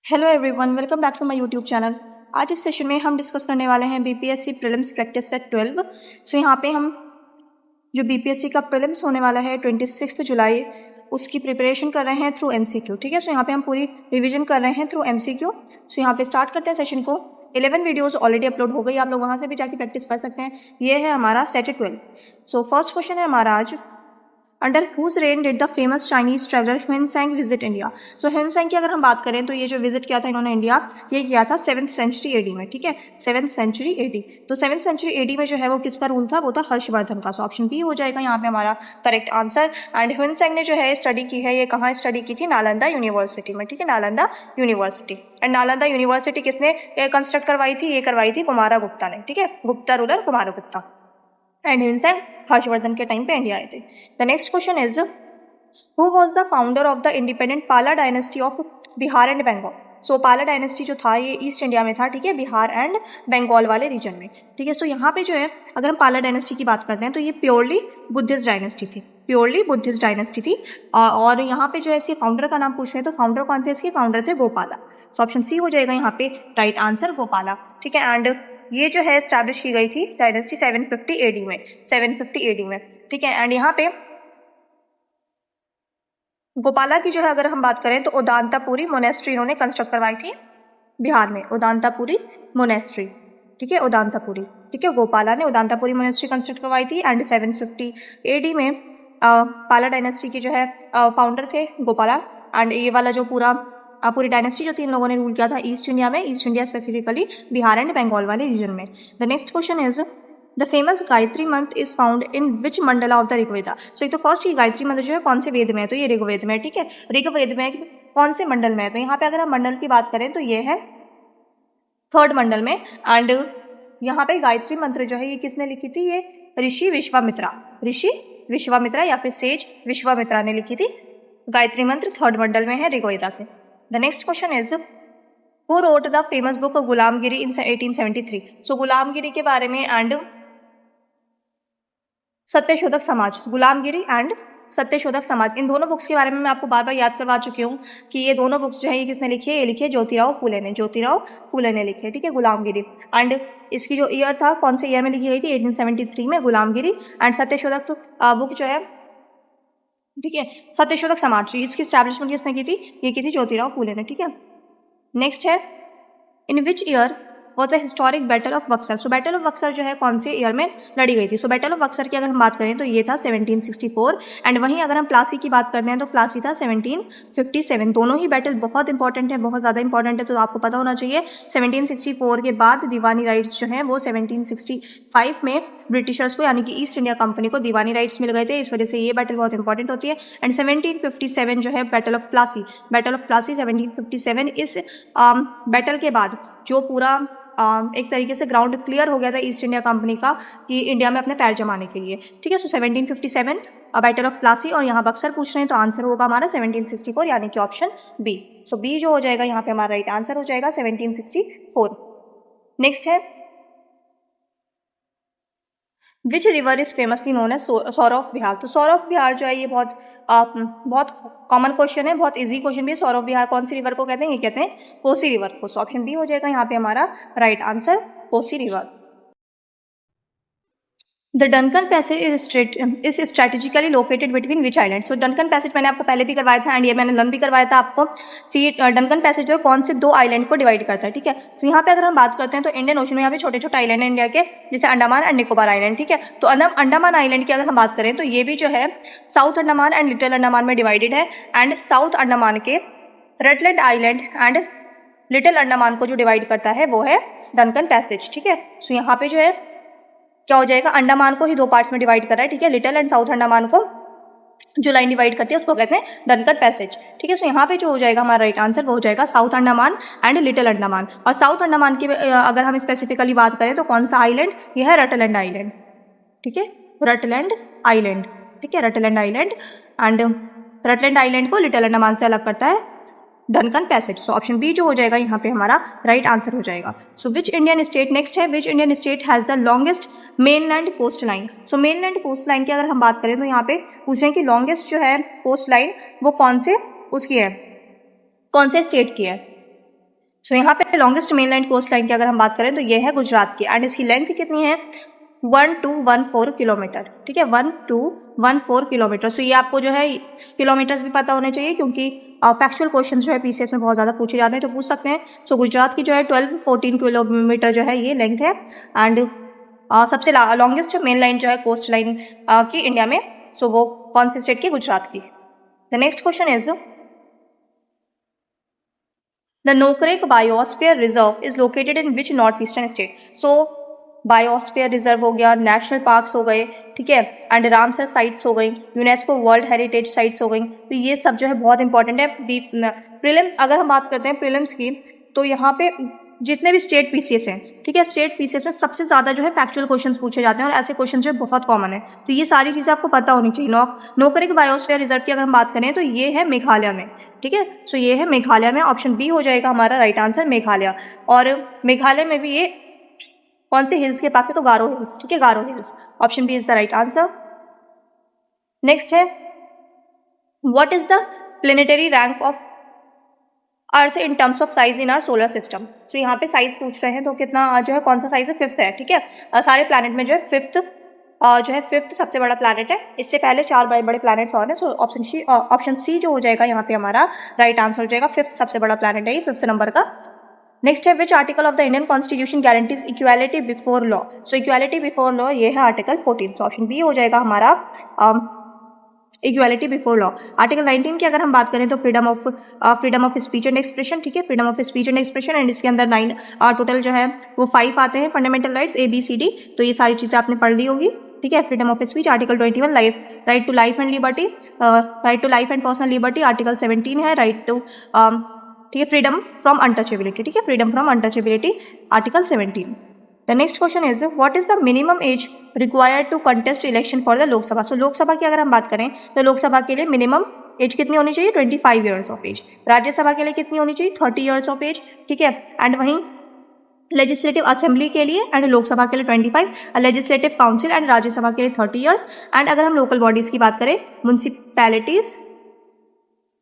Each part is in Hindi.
Hello everyone, welcome back to my YouTube channel. आज इस सेशन में हम डिस्कस करने वाले हैं BPSC prelims practice set 12। So यहाँ पे हम जो बीपीएससी का प्रीलिम्स होने वाला है 26 जुलाई, उसकी प्रिपरेशन कर रहे हैं थ्रू एमसीक्यू। ठीक है, सो यहाँ पे हम पूरी रिवीजन कर रहे हैं थ्रू एमसीक्यू। सो यहाँ पे स्टार्ट करते हैं सेशन को। 11 वीडियोज़ ऑलरेडी अपलोड हो गई, आप लोग वहाँ से भी जाके प्रैक्टिस कर सकते हैं। ये है हमारा सेट 12। सो फर्स्ट क्वेश्चन है हमारा आज, under whose reign did the famous Chinese traveller Hiuen Tsang visit India. So Hiuen Tsang की अगर हम बात करें तो ये जो विजिट किया था इन्होंने इंडिया, ये किया था 7th सेंचुरी एडी में। ठीक है, 7th सेंचुरी एडी। तो 7th सेंचुरी एडी में जो है वो किसका रूल था, वो था हर्षवर्धन का। सो ऑप्शन बी हो जाएगा यहाँ पे हमारा करेक्ट आंसर। एंड ह्वेनसैंग ने जो है स्टडी की है, ये कहाँ स्टडी की थी, नालंदा यूनिवर्सिटी में। ठीक है, Nalanda university. And Nalanda university किसने कंस्ट्रक्ट करवाई थी, ये करवाई थी कुमारगुप्ता ने। ठीक है, Gupta ruler Kumaragupta. And Hiuen Tsang Harshavardhan के टाइम पे इंडिया आए थे। The next question is, who was the founder of the independent Pala dynasty of Bihar and Bengal. So Pala dynasty जो था ये ईस्ट इंडिया में था। ठीक है, बिहार एंड बंगाल वाले रीजन में। ठीक है, सो यहाँ पे जो है अगर हम पाला डायनेस्टी की बात करते हैं तो ये प्योरली बुद्धिस्ट डायनेस्टी थी, प्योरली बुद्धिस्ट डायनेस्टी थी। और यहाँ पे जो है इसके फाउंडर का नाम पूछ रहे हैं, तो फाउंडर कौन थे, इसके फाउंडर थे गोपाला। सो ऑप्शन सी हो जाएगा यहाँ पे राइट आंसर, गोपाला। ठीक है, एंड ये जो है स्टैब्लिश की गई थी डायनेस्टी 750 एडी में, 750 एडी में। ठीक है, एंड यहाँ पे गोपाला की जो है अगर हम बात करें तो उदांतापुरी मोनेस्ट्री इन्होंने कंस्ट्रक्ट करवाई थी बिहार में, उदांतापुरी मोनेस्ट्री। ठीक है, उदांतापुरी। ठीक है, गोपाला ने उदांतापुरी मोनेस्ट्री कंस्ट्रक्ट करवाई थी। एंड 750 एडी में पाला डायनेस्टी के जो है फाउंडर थे गोपाला। एंड ये वाला जो पूरी डायनेस्टी जो थी इन लोगों ने रूल किया था ईस्ट इंडिया में, east India specifically Bihar and Bengal वाले रीजन में। The next question is, the famous Gayatri mantra is found in which mandala of the Rigveda. So एक तो फर्स्ट ये गायत्री मंत्र जो है कौन से वेद में है, तो ये ऋग्वेद में है। ठीक है, ऋग्वेद में है, कौन से मंडल में है, तो यहाँ पे अगर हम मंडल की बात करें तो ये है 3rd मंडल में। एंड यहाँ पे गायत्री मंत्र जो है ये किसने लिखी थी, ये ऋषि विश्वामित्रा, ऋषि विश्वामित्रा या फिर सेज विश्वामित्रा ने लिखी थी। गायत्री मंत्र 3rd मंडल में है ऋग्वेदा के। The next question is, who wrote the famous book गुलामगिरी इन 1873। सो गुलामगिरी के बारे में and Satyashodhak Samaj, Gulamgiri and Satyashodhak Samaj, इन दोनों बुक्स के बारे में मैं आपको बार बार याद करवा चुकी हूँ कि ये दोनों बुक्स जो है ये किसने लिखी है, ये लिखी है ज्योतिराव फूले ने, ज्योतिराव फूले ने लिखी है। ठीक है, गुलामगिरी। एंड इसकी जो ईयर था, कौन से ईयर में लिखी गई थी, 1873 में गुलामगिरी। एंड सत्यशोधक बुक जो है, ठीक है, सत्यशोधक समाज, इसकी स्टैब्लिशमेंट किसने की थी, ये की थी ज्योतिराव फूले ने। ठीक है, नेक्स्ट है, in which year was the historic battle of Buxar. So battle of Buxar जो है कौन से ईयर में लड़ी गई थी। सो बैटल ऑफ बक्सर की अगर हम बात करें तो ये था 1764। एंड वहीं अगर हम प्लासी की बात करते हैं तो प्लासी था 1757। दोनों ही बैटल बहुत इंपॉर्टेंट है, बहुत ज़्यादा इंपॉर्टेंट है, तो आपको पता होना चाहिए। 1764 के बाद दीवानी राइट्स जो हैं वो 1765 में ब्रिटिशर्स को यानी कि ईस्ट इंडिया कंपनी को दीवानी राइट्स मिल गए थे, इस वजह से ये बैटल बहुत इंपॉर्टेंट होती है। एंड 1757 जो है battle of Plassey, battle of Plassey 1757, इस बैटल के बाद जो पूरा एक तरीके से ग्राउंड क्लियर हो गया था ईस्ट इंडिया कंपनी का कि इंडिया में अपने पैर जमाने के लिए। ठीक है, सो 1757 बैटल ऑफ प्लासी, और यहाँ बक्सर पूछ रहे हैं तो आंसर होगा हमारा 1764 यानी कि ऑप्शन बी। सो बी जो हो जाएगा यहाँ पे हमारा राइट आंसर हो जाएगा 1764। नेक्स्ट है, which river is famously known as sorrow of Bihar. तो सौर ऑफ बिहार जो है ये बहुत कॉमन क्वेश्चन है, बहुत इजी क्वेश्चन भी है। सौर ऑफ बिहार कौन सी रिवर को कहते हैं, ये कहते हैं कोसी रिवर को। सो ऑप्शन बी हो जाएगा यहाँ पे हमारा right answer, Kosi river. The Duncan passage is strategically located between which island. So Duncan passage मैंने आपको पहले भी करवाया था एंड ये मैंने लर्न भी करवाया था आपको। सी डनकन पैसेज जो कौन से 2 आइलैंड को डिवाइड करता है। ठीक है, तो यहाँ पे अगर हम बात करते हैं तो इंडियन ओशन में यहाँ पे छोटे छोटे आइलैंड है इंडिया के, जैसे अंडमान एंड निकोबार आइलैंड। ठीक है, तो अंडमान आइलैंड की अगर हम बात करें तो ये भी जो है south Andaman and little Andaman में डिवाइडेड है। एंड साउथ अंडमान के Rutland Island and little Andaman को जो डिवाइड करता है वो है डनकन पैसेज। ठीक है, सो यहाँ पे जो है क्या हो जाएगा, अंडमान को ही 2 पार्ट्स में डिवाइड कर रहा है। ठीक है, लिटिल एंड साउथ अंडमान को जो लाइन डिवाइड करती है उसको कहते हैं डनकन पैसेज। ठीक है, सो यहाँ पे जो हो जाएगा हमारा राइट आंसर वो हो जाएगा south Andaman and little Andaman. और साउथ अंडमान की अगर हम स्पेसिफिकली बात करें तो कौन सा आइलैंड, यह है रटलैंड आइलैंड। ठीक है, रटलैंड आइलैंड। ठीक है, Rutland Island. And Rutland Island को लिटिल अंडमान से अलग करता है Duncan Passage. So option B जो हो जाएगा यहाँ पे हमारा राइट आंसर हो जाएगा। So which Indian state, next है, which Indian state has the longest mainland coast line. सो मेनलैंड कोस्ट लाइन की अगर हम बात करें तो यहाँ पे पूछ रहे हैं कि लॉन्गेस्ट जो है कोस्ट लाइन वो कौन से उसकी है, कौन से स्टेट की है। सो यहाँ पे longest main line coast line की अगर हम बात करें तो ये है गुजरात की, एंड इसकी लेंथ कितनी है 1214 किलोमीटर, ठीक है, 1214 किलोमीटर। सो ये आपको जो है किलोमीटर्स भी पता होने चाहिए, क्योंकि फैक्चुअल क्वेश्चन जो है पीसीएस में बहुत ज़्यादा पूछे जाते हैं, तो पूछ सकते हैं। सो गुजरात की जो है 1214 किलोमीटर जो है ये लेंथ है, एंड सबसे लॉन्गेस्ट मेन लाइन जो है कोस्ट लाइन की इंडिया में, सो वो कौन से स्टेट की, गुजरात की। The next question is the Nokrek biosphere reserve is located in which north eastern state. So biosphere reserve हो गया, नेशनल पार्क्स हो गए, ठीक है, एंड रामसर साइट्स हो गई, यूनेस्को वर्ल्ड हेरिटेज साइट्स हो गई, तो ये सब जो है बहुत इंपॉर्टेंट है। प्रीलिम्स अगर हम बात करते हैं प्रीलिम्स की, तो यहाँ पे जितने भी स्टेट पीसीएस हैं, ठीक है, स्टेट पीसीएस में सबसे ज़्यादा जो है फैक्चुअल क्वेश्चंस पूछे जाते हैं, और ऐसे क्वेश्चन जो है बहुत कॉमन है, तो ये सारी चीज़ें आपको पता होनी चाहिए। नोकरेक बायोस्फीयर रिजर्व की अगर हम बात करें तो ये है मेघालय में, ठीक है, सो ये है मेघालय में, ऑप्शन बी हो जाएगा हमारा राइट आंसर, मेघालय। और मेघालय में भी ये कौन से हिल्स के पास है, तो गारो हिल्स, ठीक है, Garo hills, option B is the right answer. Next है what is the planetary rank of earth in terms of size in our solar system. So यहाँ पे साइज पूछ रहे हैं, तो कितना जो है कौन सा साइज है, 5th है, ठीक है, सारे प्लैनेट में जो है 5th सबसे बड़ा प्लैनेट है। इससे पहले 4 बड़े बड़े प्लैनेट्स और हैं, सो ऑप्शन सी जो हो जाएगा यहाँ पे हमारा राइट आंसर हो जाएगा। 5th सबसे बड़ा प्लैनेट है ये, 5th नंबर का। नेक्स्ट है which article of the Indian constitution guarantees equality before law. So equality before law ये है आर्टिकल 14, सो ऑप्शन बी हो जाएगा हमारा इक्वालिटी बिफोर लॉ। आर्टिकल 19 की अगर हम बात करें तो freedom of speech and expression, ठीक है, freedom of speech and expression, and इसके अंदर 9 टोटल जो है वो 5 आते हैं फंडामेंटल राइट्स ABCD, तो ये सारी चीज़ें आपने पढ़ ली होगी, ठीक है। Freedom of speech article 21 right to life and liberty, right to life and personal liberty article 17 है, राइट टू ठीक है, फ्रीडम फ्रॉम अनटचेबिलिटी, ठीक है, freedom from untouchability article 17। The next question is what is the minimum age required to contest election for the Lok Sabha. So Lok Sabha की अगर हम बात करें तो लोकसभा के लिए मिनिमम एज कितनी होनी चाहिए, 25 ईयर्स ऑफ एज। राज्यसभा के लिए कितनी होनी चाहिए, 30 ईयर्स ऑफ एज, ठीक है, एंड वहीं लेजिस्लेटिव असेंबली के लिए एंड लोकसभा के लिए 25, लेजिस्लेटिव काउंसिल एंड राज्यसभा के लिए 30 ईयर्स, एंड अगर हम लोकल बॉडीज की बात करें,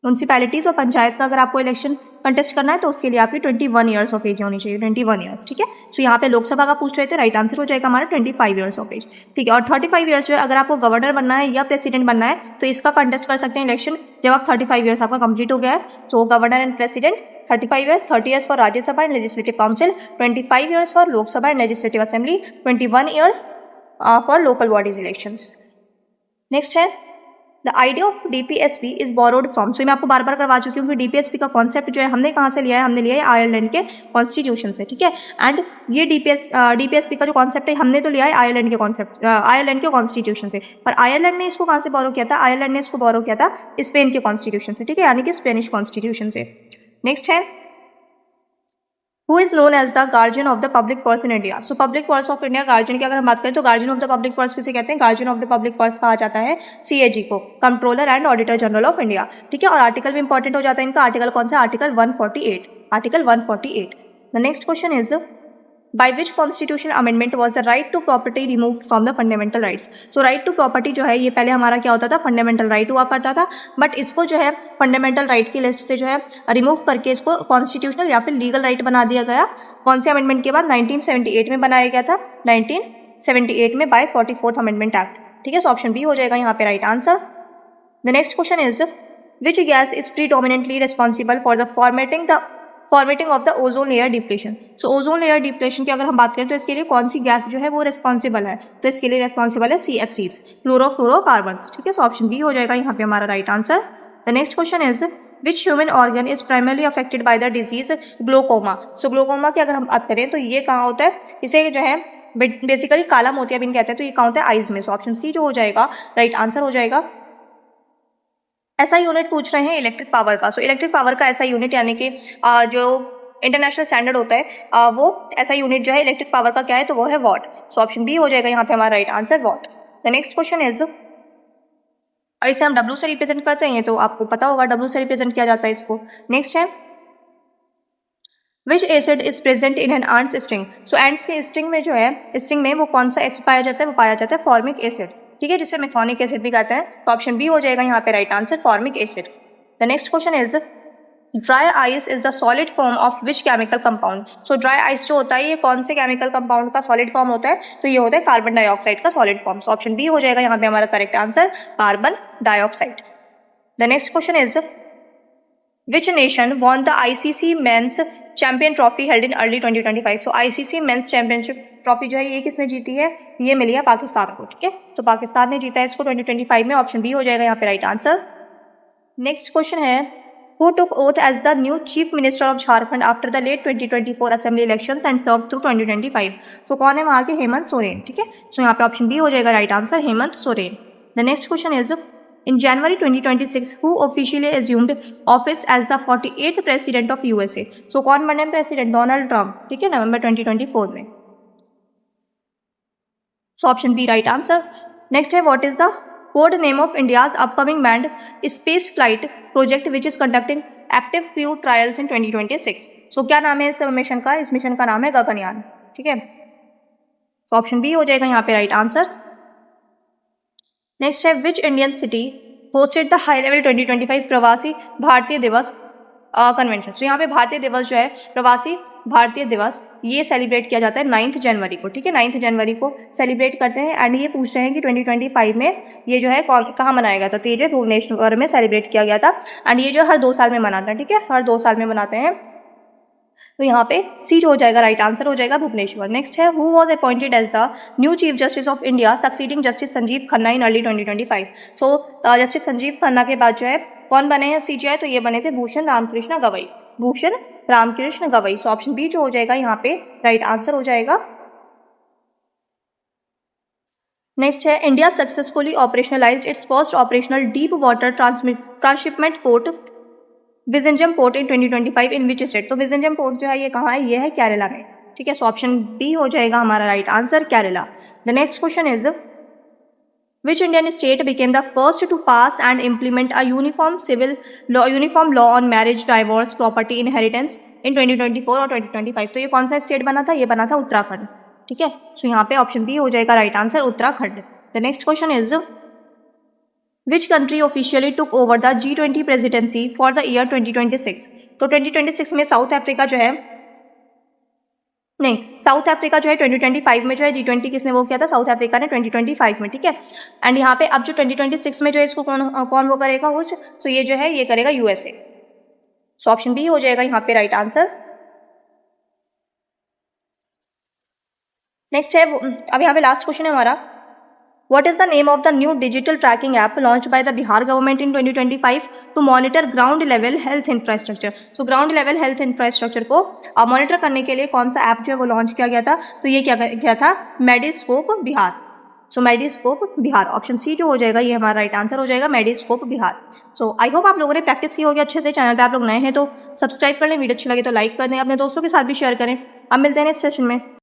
म्यूनसिपैलिटीज और पंचायत का अगर आपको इलेक्शन कंटेस्ट करना है तो उसके लिए आपकी 21 ईयर्स ऑफ एज होनी चाहिए, 21 ईयर्स, ठीक है। सो यहाँ पे लोकसभा का पूछ रहे थे, राइट आंसर हो जाएगा हमारा 25 ईयर्स ऑफ एज, ठीक है। और 35 ईयर्स जो है अगर आपको गवर्नर बनना है या प्रेसिडेंट बनना है तो इसका कंटेस्ट कर सकते हैं इलेक्शन जब आप 35 ईयर्स आपका कंप्लीट हो गया है। So governor and president 35 years, 30 years for Rajya Sabha and legislative council, 25 years for Lok Sabha and legislative assembly, 21 years for local bodies elections. Next है the idea of DPSP is borrowed from. So मैं आपको बार बार करवा चुकी हूँ कि डीपीएसपी का कॉन्सेप्ट जो है हमने कहाँ से लिया है, हमने लिया है आयरलैंड के कॉन्स्टिट्यूशन से, ठीक है। एंड ये डीपीएसपी का जो कॉन्सेप्ट है हमने तो लिया है आयरलैंड के कॉन्स्टिट्यूशन से, पर आयरलैंड ने इसको कहाँ से बोरो किया था, आयरलैंड ने इसको बोरो किया था स्पेन के कॉन्स्टिट्यूशन से, ठीक है, यानी कि स्पेनिश कॉन्स्टिट्यूशन से। नेक्स्ट है who is known as the guardian of the public purse in India. So public purse of India, guardian की अगर हम बात करें तो guardian of the public purse किसे कहते हैं, guardian of the public purse कहा जाता है CAG को, controller and auditor general of India, ठीक है। और आर्टिकल भी इंपॉर्टेंट हो जाता है इनका, आर्टिकल कौन सा, article 148, article 148। The next question is by which constitutional amendment was the right to property removed from the fundamental rights। so right to property जो है ये पहले हमारा क्या होता था, फंडामेंटल राइट हुआ करता था, बट इसको जो है फंडामेंटल राइट की लिस्ट से जो है रिमूव करके इसको कॉन्स्टिट्यूशनल या फिर लीगल राइट बना दिया गया। कौन से अमेंडमेंट के बाद, 1978 में बनाया गया था, 1978 में बाय 44th अमेंडमेंट एक्ट, ठीक है। सो ऑप्शन बी हो जाएगा यहाँ पे right answer. The next question is which gas is predominantly responsible for the formatting of the ozone layer depletion. So ozone layer depletion की अगर हम बात करें तो इसके लिए कौन सी गैस जो है वो रिस्पॉन्सिबल है, तो इसके लिए रिस्पॉन्सिबल है CFCs, क्लोरोफ्लोरोकार्बन्स, ठीक है। सो ऑप्शन बी हो जाएगा यहाँ पे हमारा right answer. The next question is which human organ is primarily affected by the disease glaucoma. So glaucoma की अगर हम बात करें तो ये कहाँ होता है, इसे जो है बेसिकली काला मोतियाबिंद कहते हैं, तो ये कहाँ होता है, आइज में। सो ऑप्शन सी जो हो जाएगा राइट आंसर हो जाएगा। ऐसा यूनिट पूछ रहे हैं इलेक्ट्रिक पावर का। सो इलेक्ट्रिक पावर का ऐसा यूनिट यानी कि जो इंटरनेशनल स्टैंडर्ड होता है वो ऐसा यूनिट जो है इलेक्ट्रिक पावर का क्या है, तो वो है वॉट। सो ऑप्शन बी हो जाएगा यहाँ पे हमारा right answer what. The next question is इसे हम W से रिप्रेजेंट करते हैं, तो आपको पता होगा W से रिप्रेजेंट किया जाता है इसको। नेक्स्ट है विच acid is present in an ants string. So ants के स्ट्रिंग में जो है, स्ट्रिंग में वो कौन सा एसिड पाया जाता है, वो पाया जाता है फॉर्मिक एसिड, ठीक है, जिसे मेथॉनिक एसिड भी कहते हैं। तो ऑप्शन बी हो जाएगा यहाँ पे right answer formic acid. The next question is dry ice is the solid form of which chemical compound. So dry ice जो होता है ये कौन से केमिकल कंपाउंड का सॉलिड फॉर्म होता है, तो ये होता है कार्बन डाइऑक्साइड का solid form. So option B हो जाएगा यहाँ पे हमारा correct answer, carbon dioxide. The next question is which nation won the ICC men's champion trophy held in early 2025। So ICC men's championship trophy जो है ये किसने जीती है, ये मिली है पाकिस्तान को। ठीक है, तो पाकिस्तान ने जीता है इसको 2025 में। ऑप्शन बी हो जाएगा यहाँ पे राइट आंसर। नेक्स्ट क्वेश्चन है who took oath as the new chief minister of Jharkhand after the late 2024 assembly elections and serve through 2025। So कौन है वहाँ के, हेमंत सोरेन। ठीक है, सो यहाँ पे ऑप्शन बी हो जाएगा right answer, Hemant Soren. The next question is in January 2026 who officially assumed office as the 48th president of USA। सो कौन बने प्रेसिडेंट, डोनाल्ड ट्रंप। ठीक है, नवंबर 2024 में। So option B right answer. Next है what is the code name of India's upcoming manned space flight project which is conducting active crew trials in 2026। So क्या नाम है इस मिशन का, इस मिशन का नाम है गगनयान। ठीक है, तो ऑप्शन बी हो जाएगा यहाँ पे राइट आंसर। नेक्स्ट है which Indian city hosted the high level 2025 प्रवासी भारतीय दिवस कन्वेंशन। सो यहाँ पे भारतीय दिवस जो है, प्रवासी भारतीय दिवस, ये सेलिब्रेट किया जाता है 9 जनवरी को। ठीक है, 9 जनवरी को सेलिब्रेट करते हैं। एंड ये पूछ रहे हैं कि 2025 में ये जो है कहाँ मनाया गया था, तो ये जो भुवनेश्वर में सेलिब्रेट किया गया था। एंड ये जो हर 2 साल में मनाते हैं। ठीक है, हर 2 साल में मनाते हैं। तो यहाँ पे सी जो हो जाएगा राइट आंसर हो जाएगा भुवनेश्वर। नेक्स्ट है who was appointed as the new chief justice of India succeeding justice Sanjiv Khanna in early 2025। So justice Sanjiv Khanna के बाद जो है कौन बने हैं सीजीआई, तो ये बने थे Bhushan Ramakrishna Gavai, Bhushan Ramakrishna Gavai. So option B जो हो जाएगा यहाँ पे राइट आंसर हो जाएगा। नेक्स्ट है India successfully operationalised it's first operational deep water transshipment port Vizhinjam port in 2025 in which state. तो विजिंजम पोर्ट जो है ये कहाँ है, ये है केरला में। ठीक है, सो ऑप्शन बी हो जाएगा हमारा right answer, Kerala. The next question is which Indian state became the first to pass and implement a uniform law on marriage, divorce, property inheritance in 2024 और 2025। तो ये कौन सा स्टेट बना था, ये बना था उत्तराखंड। ठीक है, सो यहाँ पे ऑप्शन बी हो जाएगा right answer, Uttarakhand. The next question is Which country officially took over the G20 presidency for the year 2026? तो 2026 में साउथ अफ्रीका जो है, नहीं, साउथ अफ्रीका जो है 2025 में जो है G20 किसने वो किया था, साउथ अफ्रीका ने 2025 में। ठीक है, एंड यहाँ पे अब जो 2026 में जो है इसको कौन वो करेगा होस्ट, तो ये जो है ये करेगा यूएसए। सो ऑप्शन बी हो जाएगा यहाँ पे राइट आंसर। नेक्स्ट है अब यहाँ पे लास्ट क्वेश्चन है हमारा What is the name of the new digital tracking app launched by the Bihar government in 2025 to monitor ground level health infrastructure? So ground level health infrastructure को मॉनिटर करने के लिए कौन सा ऐप जो है वो लॉन्च किया गया था, तो ये क्या गया था, मेडिस्कोप बिहार। सो मेडिस्कोप बिहार, ऑप्शन सी जो हो जाएगा ये हमारा राइट आंसर हो जाएगा, मेडिस्कोप बिहार। सो आई होप आप लोगों ने प्रैक्टिस की होगी अच्छे से। चैनल पे आप लोग नए हैं तो सब्सक्राइब कर लें, वीडियो अच्छी लगे तो लाइक कर दें, अपने दोस्तों के साथ भी शेयर करें। अब मिलते हैं नेक्स्ट सेशन में।